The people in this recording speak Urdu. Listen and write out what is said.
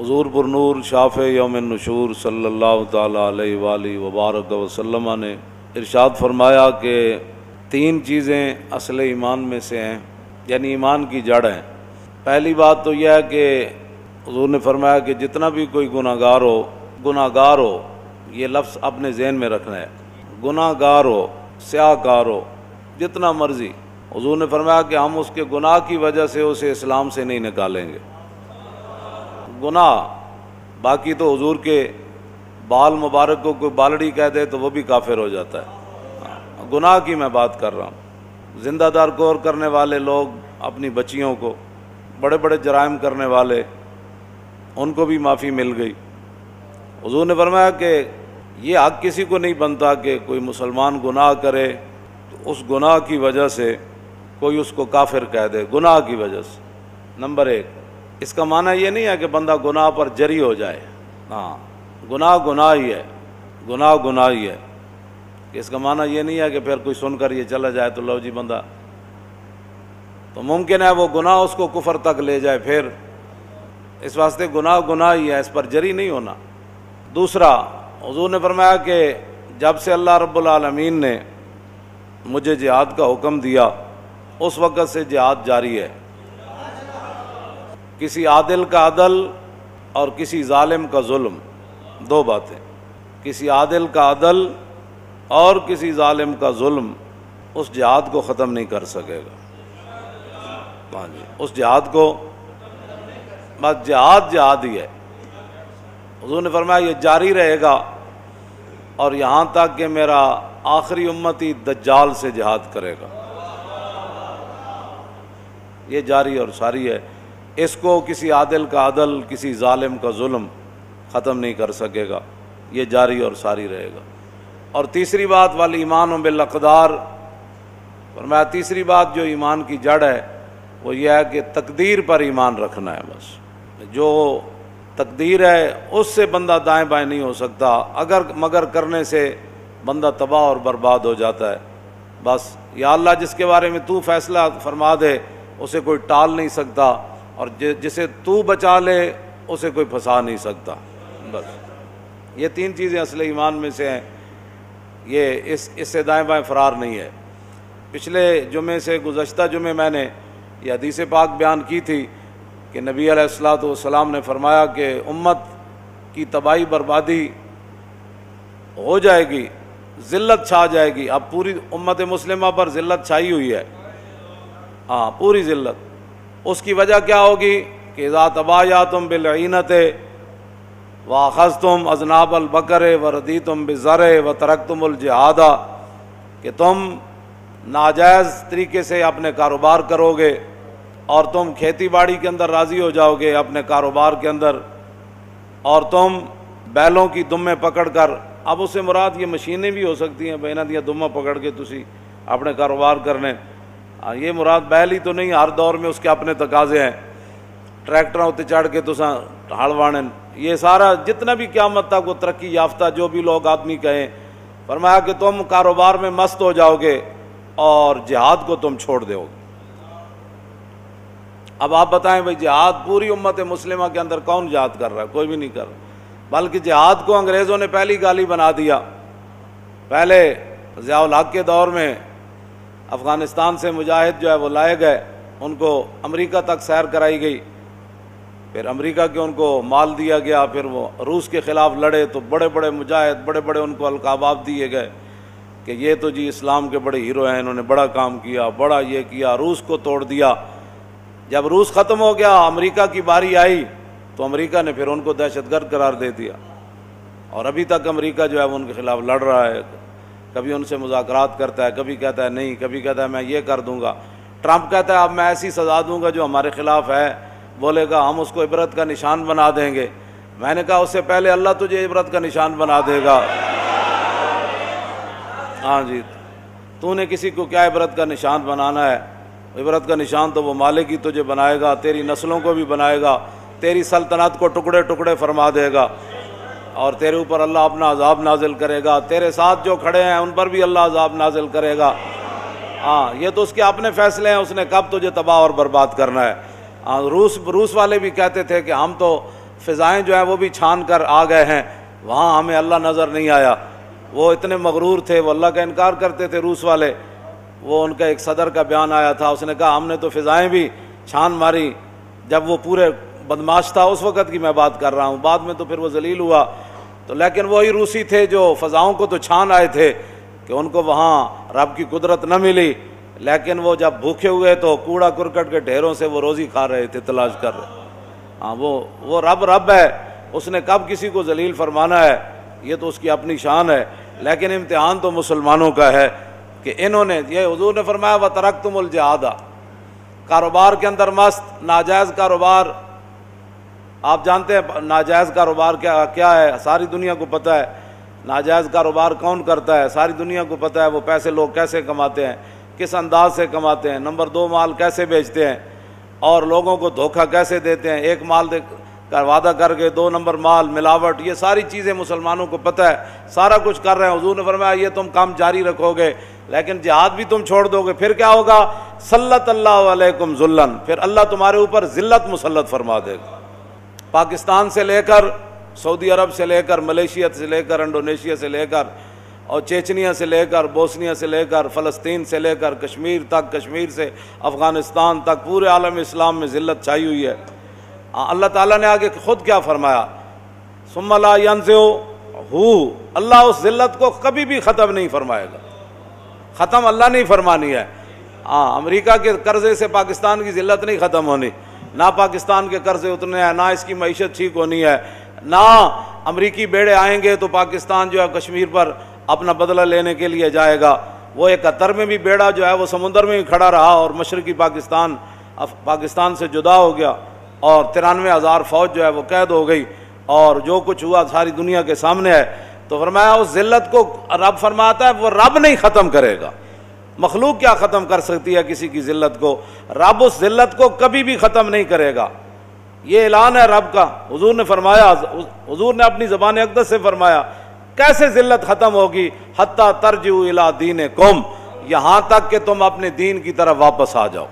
حضور پر نور شافع یوم النشور صلی اللہ تعالیٰ علیہ وآلہ وبارک وسلم نے ارشاد فرمایا کہ 3 چیزیں اصل ایمان میں سے ہیں، یعنی ایمان کی جڑ ہیں۔ پہلی بات تو یہ ہے کہ حضور نے فرمایا کہ جتنا بھی کوئی گناہ گار ہو، یہ لفظ اپنے ذہن میں رکھنا ہے، گناہ گار ہو، سیاہ کار ہو، جتنا مرضی، حضور نے فرمایا کہ ہم اس کے گناہ کی وجہ سے اسے اسلام سے نہیں نکالیں گے۔ گناہ، باقی تو حضور کے بال مبارک کو کوئی بالڑی کہہ دے تو وہ بھی کافر ہو جاتا ہے۔ گناہ کی میں بات کر رہا ہوں۔ زندہ دار کور کرنے والے لوگ اپنی بچیوں کو، بڑے بڑے جرائم کرنے والے، ان کو بھی معافی مل گئی۔ حضور نے فرمایا کہ یہ حق کسی کو نہیں بنتا کہ کوئی مسلمان گناہ کرے تو اس گناہ کی وجہ سے کوئی اس کو کافر کہہ دے، گناہ کی وجہ سے۔ نمبر 1، اس کا معنی یہ نہیں ہے کہ بندہ گناہ پر جری ہو جائے، ہاں، گناہ ہی ہے، گناہ ہی ہے۔ اس کا معنی یہ نہیں ہے کہ پھر کوئی سن کر یہ چلا جائے تو لو جی بندہ، تو ممکن ہے وہ گناہ اس کو کفر تک لے جائے، پھر اس واسطے گناہ ہی ہے، اس پر جری نہیں ہونا۔ دوسرا، حضور نے فرمایا کہ جب سے اللہ رب العالمین نے مجھے جہاد کا حکم دیا اس وقت سے جہاد جاری ہے۔ کسی عادل کا عدل اور کسی ظالم کا ظلم، 2 باتیں، کسی عادل کا عدل اور کسی ظالم کا ظلم اس جہاد کو ختم نہیں کر سکے گا۔ ہاں جی، اس جہاد کو، بس جہاد ہی ہے۔ حضور نے فرمایا یہ جاری رہے گا اور یہاں تک کہ میرا آخری امتی دجال سے جہاد کرے گا، یہ جاری اور ساری ہے۔ اس کو کسی عادل کا عدل، کسی ظالم کا ظلم ختم نہیں کر سکے گا، یہ جاری اور ساری رہے گا۔ اور تیسری بات، والایمان بالاقدار، فرمایا تیسری بات جو ایمان کی جڑ ہے وہ یہ ہے کہ تقدیر پر ایمان رکھنا ہے۔ بس جو تقدیر ہے اس سے بندہ دائیں بائیں نہیں ہو سکتا، مگر کرنے سے بندہ تباہ اور برباد ہو جاتا ہے۔ بس یا اللہ جس کے بارے میں تو فیصلہ فرما دے اسے کوئی ٹال نہیں سکتا، اور جسے تو بچا لے اسے کوئی پھنسا نہیں سکتا۔ بس یہ 3 چیزیں اصل ایمان میں سے ہیں، یہ اس سے دائیں بائیں فرار نہیں ہے۔ پچھلے جمعے سے گزشتہ جمعے میں نے یہ حدیث پاک بیان کی تھی کہ نبی علیہ الصلوۃ والسلام نے فرمایا کہ امت کی تباہی بربادی ہو جائے گی، ذلت چھا جائے گی۔ اب پوری امت مسلمہ پر ذلت چھائی ہوئی ہے، ہاں، پوری ذلت۔ اس کی وجہ کیا ہوگی کہ اذا تبایعتم بالعینۃ واخذتم اذناب البقر وردیتم بالزرع وترکتم الجہاد، کہ تم ناجائز طریقے سے اپنے کاروبار کرو گے اور تم کھیتی باڑی کے اندر راضی ہو جاؤ گے اپنے کاروبار کے اندر، اور تم بیلوں کی دمیں پکڑ کر، اب اس سے مراد یہ مشینیں بھی ہو سکتی ہیں، بہنا دیا دمہ پکڑ کے تسی اپنے کاروبار کرنے، یہ مراد بیل ہی تو نہیں، ہر دور میں اس کے اپنے تقاضے ہیں، ٹریکٹراں اتنے چڑھ کے تساں ہل واڑن، یہ سارا جتنا بھی قیامت تک وہ ترقی یافتہ جو بھی لوگ آدمی کہیں، فرمایا کہ تم کاروبار میں مست ہو جاؤ گے اور جہاد کو تم چھوڑ دو گے۔ اب آپ بتائیں بھائی، جہاد پوری امت مسلمہ کے اندر کون جہاد کر رہا ہے؟ کوئی بھی نہیں کر رہا، بلکہ جہاد کو انگریزوں نے پہلی گالی بنا دیا۔ پہلے ضیاء الحق کے دور میں افغانستان سے مجاہد جو ہے وہ لائے گئے، ان کو امریکہ تک سیر کرائی گئی، پھر امریکہ کے ان کو مال دیا گیا، پھر وہ روس کے خلاف لڑے تو بڑے بڑے مجاہد، بڑے بڑے ان کو القابات دیے گئے کہ یہ تو جی اسلام کے بڑے ہیرو ہیں، انہوں نے بڑا کام کیا، بڑا یہ کیا، روس کو توڑ دیا۔ جب روس ختم ہو گیا، امریکہ کی باری آئی تو امریکہ نے پھر ان کو دہشت گرد قرار دے دیا، اور ابھی تک امریکہ جو ہے وہ ان کے خلاف لڑ رہا ہے، کبھی ان سے مذاکرات کرتا ہے، کبھی کہتا ہے نہیں، کبھی کہتا ہے میں یہ کر دوں گا۔ ٹرمپ کہتا ہے اب میں ایسی سزا دوں گا جو ہمارے خلاف ہے، بولے گا ہم اس کو عبرت کا نشان بنا دیں گے۔ میں نے کہا اس سے پہلے اللہ تجھے عبرت کا نشان بنا دے گا۔ ہاں جی، تو نے کسی کو کیا عبرت کا نشان بنانا ہے؟ عبرت کا نشان تو وہ مالک ہی تجھے بنائے گا، تیری نسلوں کو بھی بنائے گا، تیری سلطنت کو ٹکڑے ٹکڑے فرما دے گا، اور تیرے اوپر اللہ اپنا عذاب نازل کرے گا، تیرے ساتھ جو کھڑے ہیں ان پر بھی اللہ عذاب نازل کرے گا۔ ہاں، یہ تو اس کے اپنے فیصلے ہیں، اس نے کب تجھے تباہ اور برباد کرنا ہے۔ روس والے بھی کہتے تھے کہ ہم تو فضائیں جو ہیں وہ بھی چھان کر آ گئے ہیں، وہاں ہمیں اللہ نظر نہیں آیا۔ وہ اتنے مغرور تھے، وہ اللہ کا انکار کرتے تھے روس والے۔ وہ ان کا ایک صدر کا بیان آیا تھا، اس نے کہا ہم نے تو فضائیں بھی چھان ماری، جب وہ پورے بدماش تھا اس وقت کی میں بات کر رہا ہوں، بعد میں تو پھر وہ ذلیل ہوا۔ تو لیکن وہی روسی تھے جو فضاؤں کو تو چھان آئے تھے کہ ان کو وہاں رب کی قدرت نہ ملی، لیکن وہ جب بھوکے ہوئے تو کوڑا کرکٹ کے ڈھیروں سے وہ روزی کھا رہے تھے، تلاش کر رہے۔ ہاں وہ رب ہے، اس نے کب کسی کو ذلیل فرمانا ہے یہ تو اس کی اپنی شان ہے، لیکن امتحان تو مسلمانوں کا ہے کہ انہوں نے، یہ حضور نے فرمایا وَتَرَكْتُمُ الْجِهَادَ، کاروبار کے اندر مست، ناجائز کاروبار۔ آپ جانتے ہیں ناجائز کاروبار کیا ہے، ساری دنیا کو پتہ ہے ناجائز کاروبار کون کرتا ہے، ساری دنیا کو پتہ ہے وہ پیسے لوگ کیسے کماتے ہیں، کس انداز سے کماتے ہیں، نمبر 2 مال کیسے بیچتے ہیں اور لوگوں کو دھوکہ کیسے دیتے ہیں، ایک مال کا وعدہ کر کے 2 نمبر مال، ملاوٹ، یہ ساری چیزیں مسلمانوں کو پتہ ہے، سارا کچھ کر رہے ہیں۔ حضور نے فرمایا یہ تم کام جاری رکھو گے لیکن جہاد بھی تم چھوڑ دو گے، پھر کیا ہوگا؟ سلط اللہ علیکم ذلًا، پھر اللہ تمہارے اوپر ذلت مسلط فرما دے گا۔ پاکستان سے لے کر سعودی عرب سے لے کر ملیشیا سے لے کر انڈونیشیا سے لے کر اور چیچنیا سے لے کر بوسنیا سے لے کر فلسطین سے لے کر کشمیر تک، کشمیر سے افغانستان تک، پورے عالم اسلام میں ذلت چھائی ہوئی ہے۔ اللہ تعالیٰ نے آگے خود کیا فرمایا؟ ثم لا ينزعه، اللہ اس ذلت کو کبھی بھی ختم نہیں فرمائے گا، ختم اللہ نہیں فرمانی ہے۔ امریکہ کے قرضے سے پاکستان کی ذلت نہیں ختم ہونی، نہ پاکستان کے قرضے اتنے ہیں، نہ اس کی معیشت ٹھیک ہونی ہے، نہ امریکی بیڑے آئیں گے تو پاکستان جو ہے کشمیر پر اپنا بدلہ لینے کے لیے جائے گا۔ وہ 71 میں بھی بیڑا جو ہے وہ سمندر میں ہی کھڑا رہا اور مشرقی پاکستان سے جدا ہو گیا، اور 93,000 فوج جو ہے وہ قید ہو گئی، اور جو کچھ ہوا ساری دنیا کے سامنے ہے۔ تو فرمایا اس ذلت کو رب فرماتا ہے وہ رب نہیں ختم کرے گا، مخلوق کیا ختم کر سکتی ہے کسی کی ذلت کو؟ رب اس ذلت کو کبھی بھی ختم نہیں کرے گا، یہ اعلان ہے رب کا۔ حضور نے فرمایا، حضور نے اپنی زبان اقدس سے فرمایا کیسے ذلت ختم ہوگی؟ حتی ترجعوا الی دینکم، یہاں تک کہ تم اپنے دین کی طرف واپس آ جاؤ۔